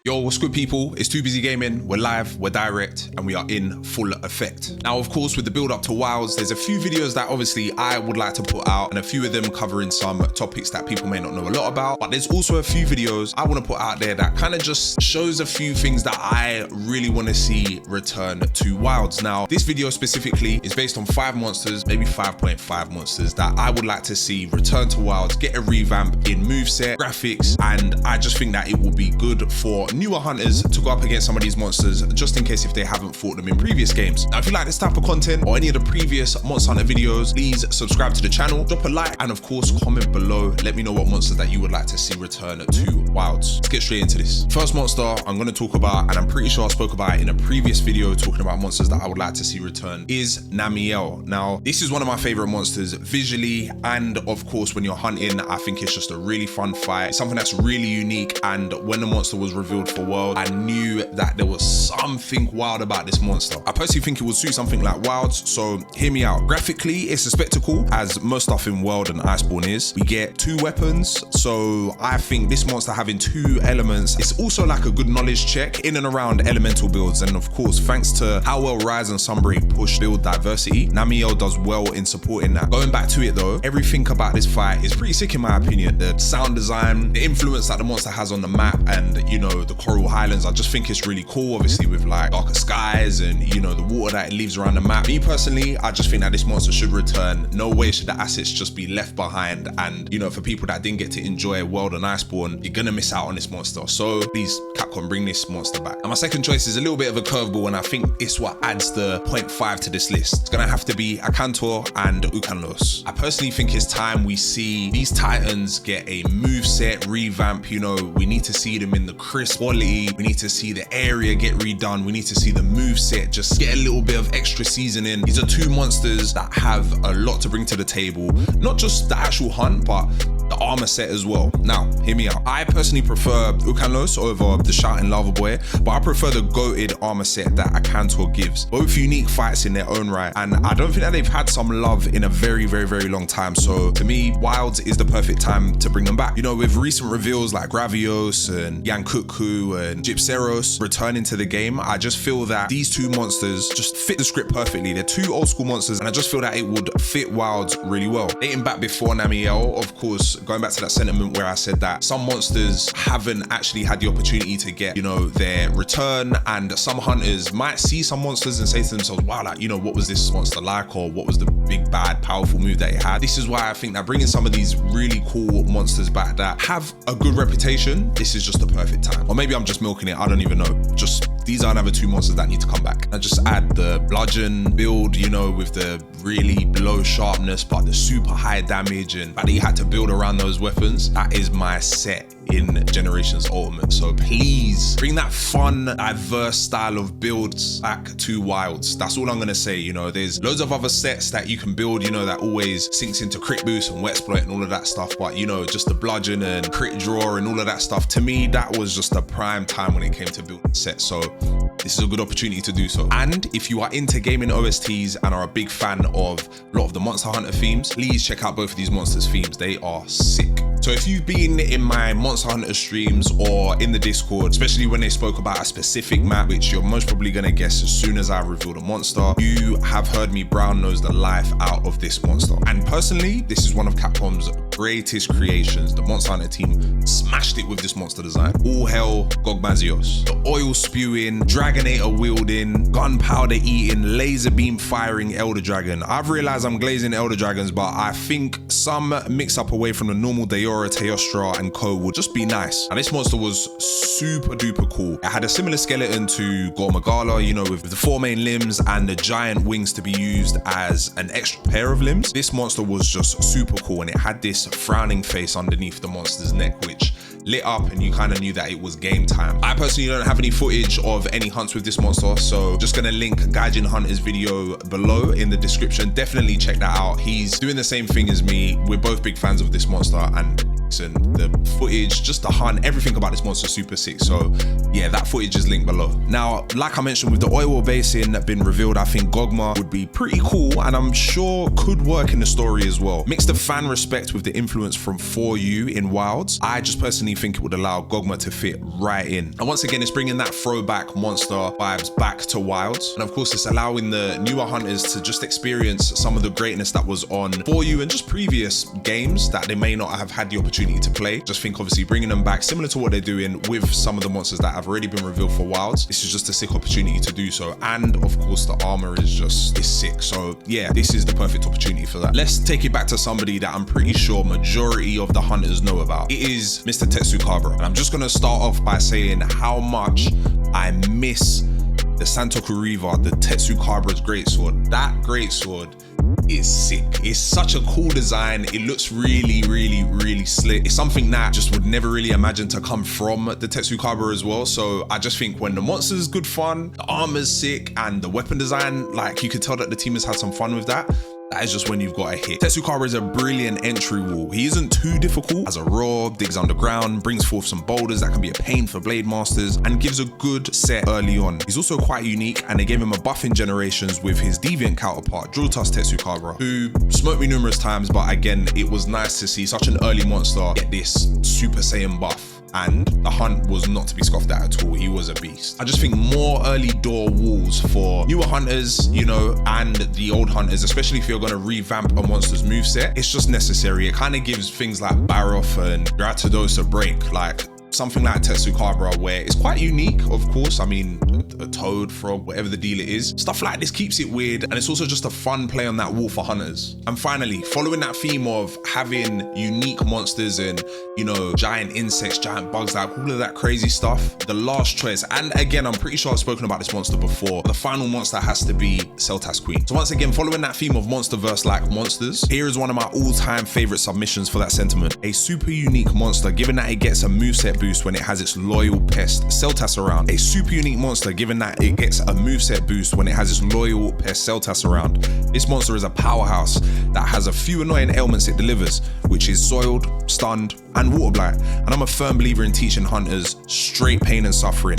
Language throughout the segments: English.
Yo, what's good people? It's TooBizyGaming. We're live, we're direct, and we are in full effect. Now, of course, with the build up to Wilds, there's a few videos that obviously I would like to put out, and a few of them covering some topics that people may not know a lot about. But there's also a few videos I want to put out there that kind of just shows a few things that I really want to see return to Wilds. Now, this video specifically is based on 5 monsters, maybe 5.5 monsters that I would like to see return to Wilds, get a revamp in moveset, graphics, and I just think that it will be good for newer hunters to go up against some of these monsters, just in case if they haven't fought them in previous games. Now, if you like this type of content or any of the previous Monster Hunter videos, please subscribe to the channel, drop a like, and of course, comment below. Let me know what monsters that you would like to see return to Wilds. Let's get straight into this. First monster I'm going to talk about, and I'm pretty sure I spoke about it in a previous video talking about monsters that I would like to see return, is Namielle. Now, this is one of my favorite monsters visually, and of course, when you're hunting, I think it's just a really fun fight. It's something that's really unique, and when the monster was revealed for World, I knew that there was something wild about this monster. I personally think it would suit something like Wilds, so hear me out. Graphically, it's a spectacle, as most stuff in World and Iceborne is. We get 2 weapons, so I think this monster having 2 elements, it's also like a good knowledge check in and around elemental builds, and of course, thanks to how well Rise and Sunbreak push build diversity, Namielle does well in supporting that. Going back to it though, everything about this fight is pretty sick in my opinion. The sound design, the influence that the monster has on the map, and you know, the Coral Highlands, I just think it's really cool, obviously with like darker skies and you know, the water that it leaves around the map. Me personally, I just think that this monster should return. No way should the assets just be left behind, and you know, for people that didn't get to enjoy World and Iceborne, you're gonna miss out on this monster. So please, Capcom, bring this monster back. And my second choice is a little bit of a curveball, and I think it's what adds the 0.5 to this list. It's gonna have to be Akantor and Ukanlos. I personally think it's time we see these titans get a moveset revamp. You know, we need to see them in the crisp quality. We need to see the area get redone. We need to see the moveset just get a little bit of extra seasoning. These are 2 monsters that have a lot to bring to the table. Not just the actual hunt, but the armor set as well. Now, hear me out. I personally prefer Ukanlos over the Shouting Lava Boy, but I prefer the goated armor set that Akantor gives. Both unique fights in their own right, and I don't think that they've had some love in a very long time. So to me, Wilds is the perfect time to bring them back. You know, with recent reveals like Gravios and Yankuku and Gypseros returning to the game, I just feel that these 2 monsters just fit the script perfectly. They're 2 old school monsters, and I just feel that it would fit Wilds really well. Dating back before Namielle, of course, going back to that sentiment where I said that some monsters haven't actually had the opportunity to get, you know, their return, and some hunters might see some monsters and say to themselves, wow, like, you know, what was this monster like, or what was the big bad powerful move that it had? This is why I think that bringing some of these really cool monsters back that have a good reputation, this is just the perfect time. Or maybe I'm just milking it, I don't even know. Just these are another 2 monsters that need to come back. I just add the bludgeon build, you know, with the really low sharpness but the super high damage, and that you had to build around those weapons. That is my set in Generations Ultimate. So please bring that fun, diverse style of builds back to Wilds. That's all I'm gonna say. You know, there's loads of other sets that you can build, you know, that always sinks into crit boost and wetsploit and all of that stuff, but you know, just the bludgeon and crit draw and all of that stuff, to me that was just a prime time when it came to building sets. So this is a good opportunity to do so. And if you are into gaming OSTs and are a big fan of a lot of the Monster Hunter themes, please check out both of these monsters themes. They are sick. So if you've been in my Monster Hunter streams or in the Discord, especially when they spoke about a specific map, which you're most probably gonna guess as soon as I reveal the monster, you have heard me brown nose the life out of this monster. And personally, this is one of Capcom's greatest creations. The Monster Hunter team smashed it with this monster design. All hail Gogmazios. The oil spewing, Dragonator wielding, gunpowder eating, laser beam firing Elder Dragon. I've realized I'm glazing Elder Dragons, but I think some mix up away from the normal Deora, Teostra and Co would just be nice. And this monster was super duper cool. It had a similar skeleton to Gogmazios, you know, with the 4 main limbs and the giant wings to be used as an extra pair of limbs. This monster was just super cool, and it had this frowning face underneath the monster's neck, which lit up and you kind of knew that it was game time. I personally don't have any footage of any hunts with this monster, so just gonna link Gaijin Hunter's video below in the description. Definitely check that out. He's doing the same thing as me. We're both big fans of this monster, and graphics and the footage, just the hunt, everything about this monster is super sick. So yeah, that footage is linked below. Now, like I mentioned, with the oil basin been revealed, I think Gogma would be pretty cool, and I'm sure could work in the story as well. Mixed the fan respect with the influence from 4U in Wilds. I just personally think it would allow Gogma to fit right in. And once again, it's bringing that throwback monster vibes back to Wilds. And of course, it's allowing the newer hunters to just experience some of the greatness that was on 4U and just previous games that they may not have had the opportunity to play. Just think obviously bringing them back, similar to what they're doing with some of the monsters that have already been revealed for Wilds. This is just a sick opportunity to do so. And of course, the armor is just sick. So yeah, this is the perfect opportunity for that. Let's take it back to somebody that I'm pretty sure majority of the hunters know about. It is Mr. Tetsucabra. And I'm just gonna start off by saying how much I miss the Santoku Riva, the Tetsucabra's greatsword. That greatsword is sick. It's such a cool design. It looks really, really, really slick. It's something that just would never really imagine to come from the Tetsucabra as well. So I just think when the monster's good fun, the armor's sick, and the weapon design, like you could tell that the team has had some fun with that. That is just when you've got a hit. Tetsucabra is a brilliant entry wall. He isn't too difficult. As a roar, digs underground, brings forth some boulders that can be a pain for blade masters, and gives a good set early on. He's also quite unique, and they gave him a buff in generations with his deviant counterpart, Drill Tusk Tetsucabra, who smoked me numerous times, but again, it was nice to see such an early monster get this Super Saiyan buff. And the hunt was not to be scoffed at all. He was a beast. I just think more early door walls for newer hunters, you know, and the old hunters, especially if you're going to revamp a monster's moveset, it's just necessary. It kind of gives things like Baroth and Gratidos a break. Like something like Tetsucabra, where it's quite unique, of course. I mean, a toad, frog, whatever the deal it is. Stuff like this keeps it weird, and it's also just a fun play on that wall for hunters. And finally, following that theme of having unique monsters and, you know, giant insects, giant bugs, like all of that crazy stuff, the last choice, and again, I'm pretty sure I've spoken about this monster before, the final monster has to be Seltas Queen. So once again, following that theme of monsterverse-like monsters, here is one of my all-time favorite submissions for that sentiment. A super unique monster, given that it gets a moveset boost when it has its loyal pest Seltas around. A super unique monster, given that it gets a moveset boost when it has its loyal pest Seltas around. This monster is a powerhouse that has a few annoying ailments it delivers, which is soiled, stunned, and water blight. And I'm a firm believer in teaching hunters straight pain and suffering.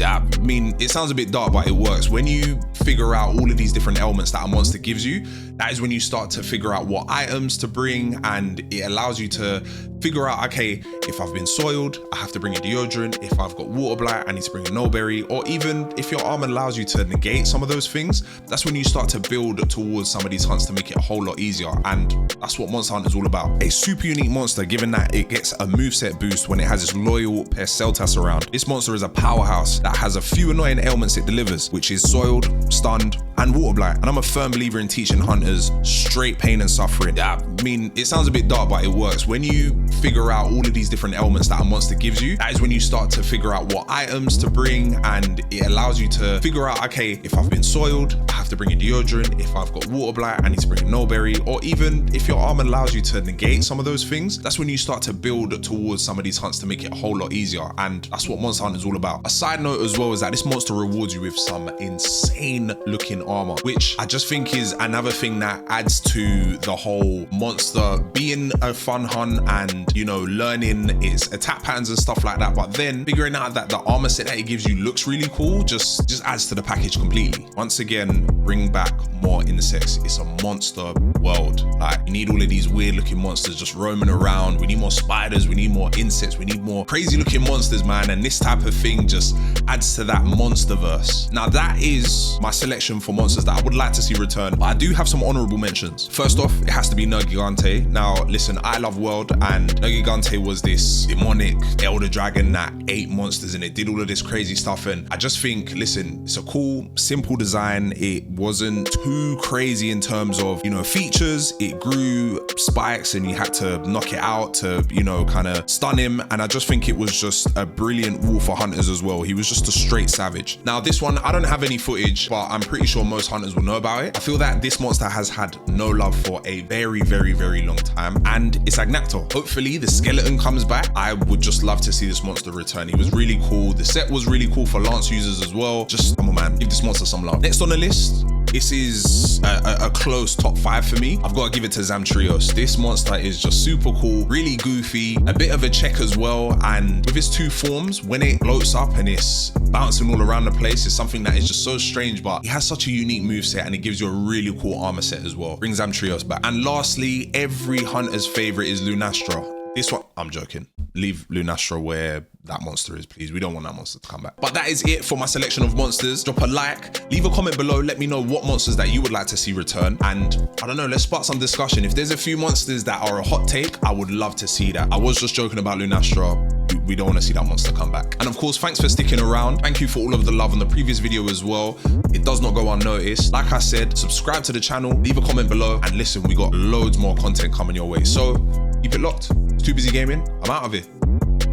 I mean, it sounds a bit dark, but it works. When you figure out all of these different elements that a monster gives you, that is when you start to figure out what items to bring, and it allows you to figure out, okay, if I've been soiled, I have to bring a deodorant. If I've got water blight, I need to bring a no-berry. Or even if your armor allows you to negate some of those things, that's when you start to build towards some of these hunts to make it a whole lot easier. And that's what Monster Hunter is all about. A super unique monster, given that it gets a moveset boost when it has its loyal pest Seltas around. This monster is a powerhouse that has a few annoying ailments it delivers, which is soiled, stunned, and water blight. And I'm a firm believer in teaching hunters straight pain and suffering. I mean, it sounds a bit dark, but it works. When you figure out all of these different elements that a monster gives you, that is when you start to figure out what items to bring, and it allows you to figure out, okay, if I've been soiled, I have to bring a deodorant. If I've got water blight, I need to bring a no-berry. Or even if your armor allows you to negate some of those things, that's when you start to build towards some of these hunts to make it a whole lot easier. And that's what Monster Hunter is all about. A side note as well is that this monster rewards you with some insane looking armor, which I just think is another thing that adds to the whole monster being a fun hunt and, you know, learning its attack patterns and stuff like that. But then figuring out that the armor set that it gives you looks really cool just adds to the package completely. Once again, bring back more insects. It's a monster world. Like, you need all of these weird looking monsters just roaming around. We need more spiders, we need more insects, we need more crazy looking monsters, man. And this type of thing just adds to that monsterverse. Now that is my selection for monsters that I would like to see return, but I do have some honorable mentions. First off, it has to be Nergigante. Now listen, I love World, and Nergigante was this demonic elder dragon that ate monsters and it did all of this crazy stuff. And I just think, listen, it's a cool, simple design. It wasn't too crazy in terms of, you know, features. It grew spikes and you had to knock it out to, you know, kind of stun him. And I just think it was just a brilliant wall for hunters as well. He was just a straight savage. Now this one, I don't have any footage, but I'm pretty sure most hunters will know about it. I feel that this monster has had no love for a very, very, very long time, and it's Akantor. Hopefully the skeleton comes back. I would just love to see this monster return. He was really cool. The set was really cool for Lance users as well. Just, come on man, give this monster some love. Next on the list, This is a close top 5 for me. I've got to give it to Zamtrios. This monster is just super cool, really goofy, a bit of a check as well. And with its 2 forms, when it floats up and it's bouncing all around the place, it's something that is just so strange, but it has such a unique moveset and it gives you a really cool armor set as well. Bring Zamtrios back. And lastly, every hunter's favorite is Lunastra. This one, I'm joking. Leave Lunastra where that monster is, please. We don't want that monster to come back. But that is it for my selection of monsters. Drop a like, leave a comment below. Let me know what monsters that you would like to see return. And I don't know, let's spark some discussion. If there's a few monsters that are a hot take, I would love to see that. I was just joking about Lunastra. We don't want to see that monster come back. And of course, thanks for sticking around. Thank you for all of the love on the previous video as well. It does not go unnoticed. Like I said, subscribe to the channel, leave a comment below, and listen, we got loads more content coming your way. So keep it locked. It's TooBizyGaming. I'm out of here.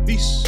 Peace.